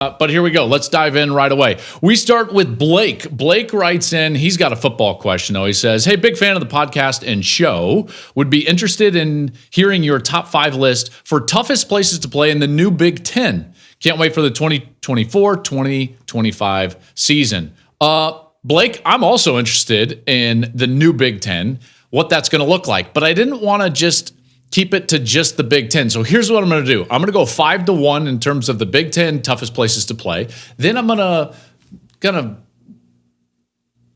But here we go. Let's dive in right away. We start with Blake. Blake writes in, he's got a football question, though. He says, hey, big fan of the podcast and show. Would be interested in hearing your top 5 list for toughest places to play in the new Big Ten. Can't wait for the 2024-2025 season. Blake, I'm also interested in the new Big Ten, what that's going to look like. But I didn't want to just keep it to just the Big Ten. So here's what I'm going to do. I'm going to go 5-1 in terms of the Big Ten toughest places to play. Then I'm going to kind of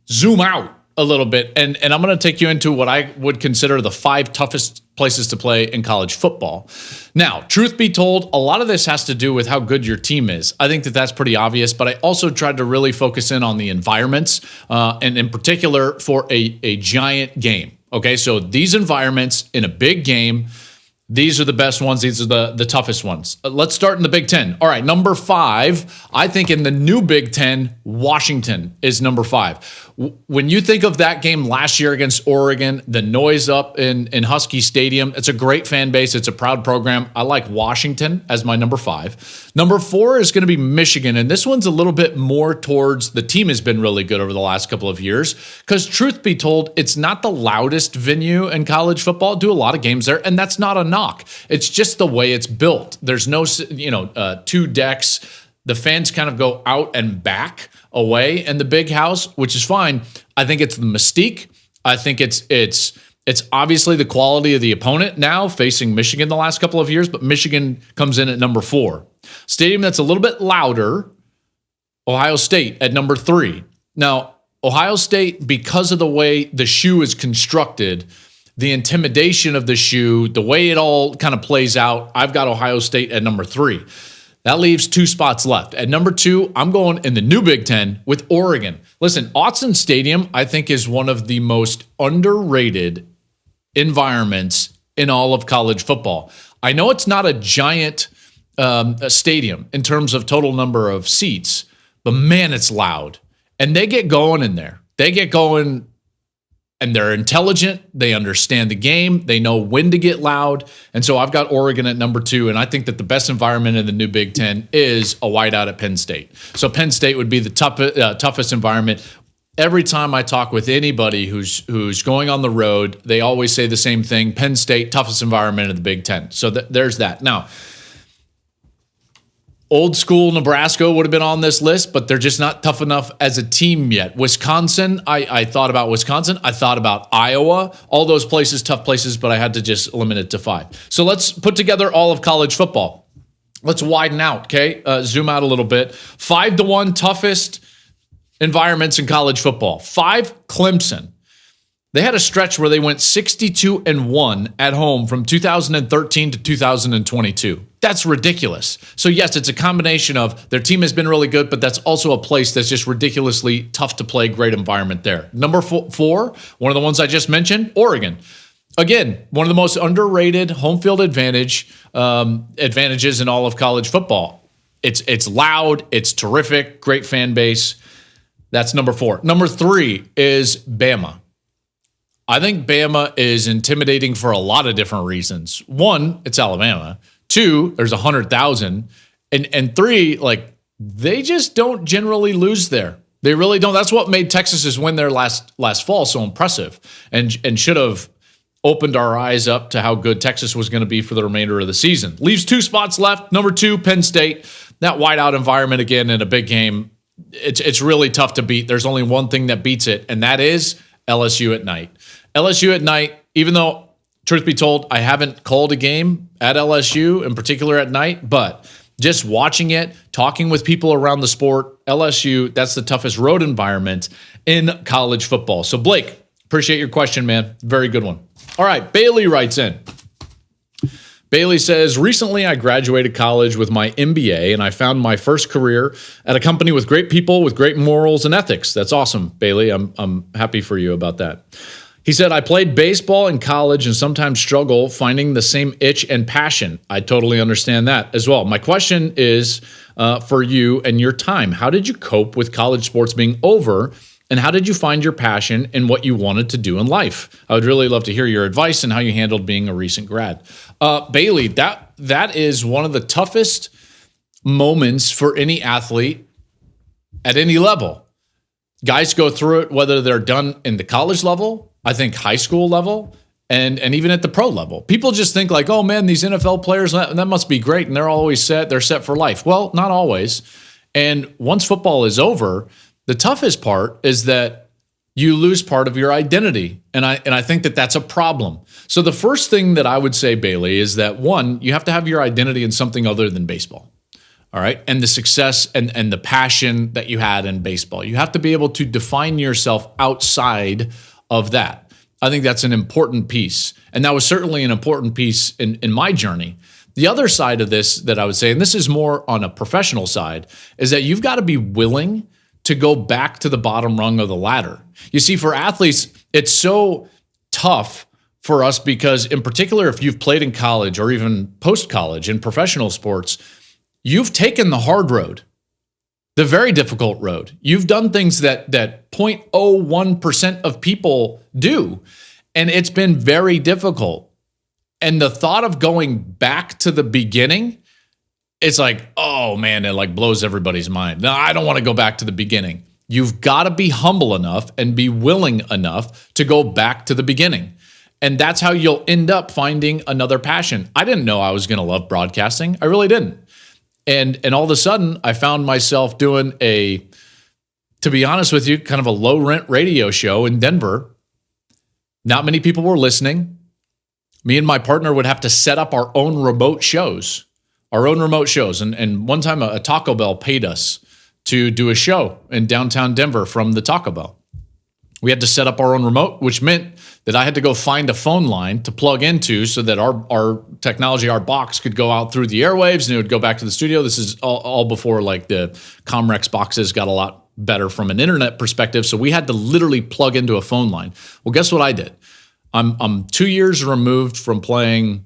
zoom out a little bit, and I'm going to take you into what I would consider the 5 toughest places to play in college football. Now, truth be told, a lot of this has to do with how good your team is. I think that that's pretty obvious, but I also tried to really focus in on the environments, and in particular for a giant game. Okay, so these environments in a big game, these are the best ones. These are the toughest ones. Let's start in the Big Ten. All right, number 5, I think in the new Big Ten, Washington is number 5. When you think of that game last year against Oregon, the noise up in Husky Stadium, it's a great fan base. It's a proud program. I like Washington as my number 5. Number 4 is going to be Michigan, and this one's a little bit more towards the team has been really good over the last couple of years because truth be told, it's not the loudest venue in college football. Do a lot of games there, and that's not a knock. It's just the way it's built. There's no, 2 decks. The fans kind of go out and back away in the big house, which is fine. I think it's the mystique. I think it's obviously the quality of the opponent now facing Michigan the last couple of years, but Michigan comes in at number 4. Stadium that's a little bit louder, Ohio State at number 3. Now, Ohio State, because of the way the shoe is constructed, the intimidation of the shoe, the way it all kind of plays out, I've got Ohio State at number 3. That leaves 2 spots left. At number 2, I'm going in the new Big Ten with Oregon. Listen, Autzen Stadium, I think, is one of the most underrated environments in all of college football. I know it's not a giant stadium in terms of total number of seats, but man, it's loud. And they get going in there. They get going, and they're intelligent. They understand the game. They know when to get loud. And so I've got Oregon at number 2, and I think that the best environment in the new Big Ten is a whiteout at Penn State. So Penn State would be the toughest environment. Every time I talk with anybody who's going on the road, they always say the same thing: Penn State, toughest environment in the Big Ten. So there's that. Now, old school Nebraska would have been on this list, but they're just not tough enough as a team yet. Wisconsin, I thought about Wisconsin. I thought about Iowa. All those places, tough places, but I had to just limit it to 5. So let's put together all of college football. Let's widen out, okay? Zoom out a little bit. 5-1 toughest environments in college football. 5, Clemson. They had a stretch where they went 62-1 at home from 2013 to 2022. That's ridiculous. So yes, it's a combination of their team has been really good, but that's also a place that's just ridiculously tough to play. Great environment there. Number 4, one of the ones I just mentioned, Oregon. Again, one of the most underrated home field advantages in all of college football. It's loud, it's terrific, great fan base. That's number 4. Number 3 is Bama. I think Bama is intimidating for a lot of different reasons. 1, it's Alabama. 2, there's 100,000. And 3, like, they just don't generally lose there. They really don't. That's what made Texas's win there last fall so impressive and should have opened our eyes up to how good Texas was going to be for the remainder of the season. Leaves 2 spots left. Number 2, Penn State. That whiteout environment again in a big game. It's really tough to beat. There's only one thing that beats it, and that is LSU at night. LSU at night, even though, truth be told, I haven't called a game at LSU, in particular at night, but just watching it, talking with people around the sport, LSU, that's the toughest road environment in college football. So, Blake, appreciate your question, man. Very good one. All right, Bailey writes in. Bailey says, recently I graduated college with my MBA and I found my first career at a company with great people with great morals and ethics. That's awesome, Bailey. I'm happy for you about that. He said, I played baseball in college and sometimes struggle finding the same itch and passion. I totally understand that as well. My question is for you and your time. How did you cope with college sports being over? And how did you find your passion in what you wanted to do in life? I would really love to hear your advice and how you handled being a recent grad. Bailey, that is one of the toughest moments for any athlete at any level. Guys go through it, whether they're done in the college level, I think high school level, and even at the pro level. People just think like, oh man, these NFL players, that must be great, and they're set for life. Well, not always. And once football is over, the toughest part is that you lose part of your identity. And I think that that's a problem. So the first thing that I would say, Bailey, is that one, you have to have your identity in something other than baseball. All right. And the success and the passion that you had in baseball. You have to be able to define yourself outside of that. I think that's an important piece. And that was certainly an important piece in my journey. The other side of this that I would say, and this is more on a professional side, is that you've got to be willing to go back to the bottom rung of the ladder. You see, for athletes, it's so tough for us because, in particular, if you've played in college or even post-college in professional sports, you've taken the hard road, the very difficult road. You've done things that 0.01% of people do, and it's been very difficult. And the thought of going back to the beginning, it's like, oh man, it like blows everybody's mind. No, I don't want to go back to the beginning. You've got to be humble enough and be willing enough to go back to the beginning. And that's how you'll end up finding another passion. I didn't know I was going to love broadcasting. I really didn't. And all of a sudden, I found myself doing to be honest with you, kind of a low rent radio show in Denver. Not many people were listening. Me and my partner would have to set up our own remote shows. And one time a Taco Bell paid us to do a show in downtown Denver from the Taco Bell. We had to set up our own remote, which meant that I had to go find a phone line to plug into so that our technology, our box could go out through the airwaves and it would go back to the studio. This is all before like the Comrex boxes got a lot better from an internet perspective. So we had to literally plug into a phone line. Well, guess what I did? I'm 2 years removed from playing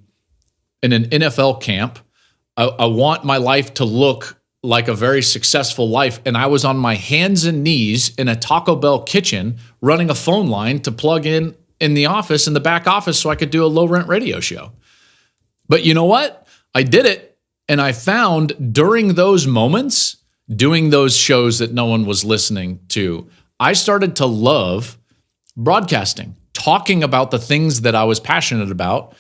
in an NFL camp. I want my life to look like a very successful life. And I was on my hands and knees in a Taco Bell kitchen running a phone line to plug in the office, in the back office, so I could do a low rent radio show. But you know what? I did it. And I found during those moments, doing those shows that no one was listening to, I started to love broadcasting, talking about the things that I was passionate about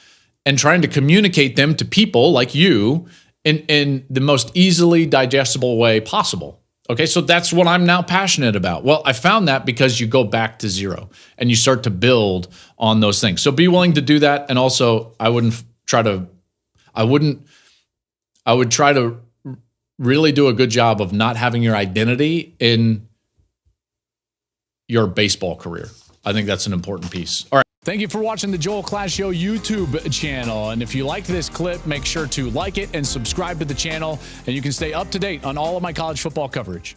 and trying to communicate them to people like you in the most easily digestible way possible. Okay, so that's what I'm now passionate about. Well, I found that because you go back to zero and you start to build on those things. So be willing to do that. And also, I would try to really do a good job of not having your identity in your baseball career. I think that's an important piece. All right. Thank you for watching the Joel Klatt Show YouTube channel. And if you liked this clip, make sure to like it and subscribe to the channel, and you can stay up to date on all of my college football coverage.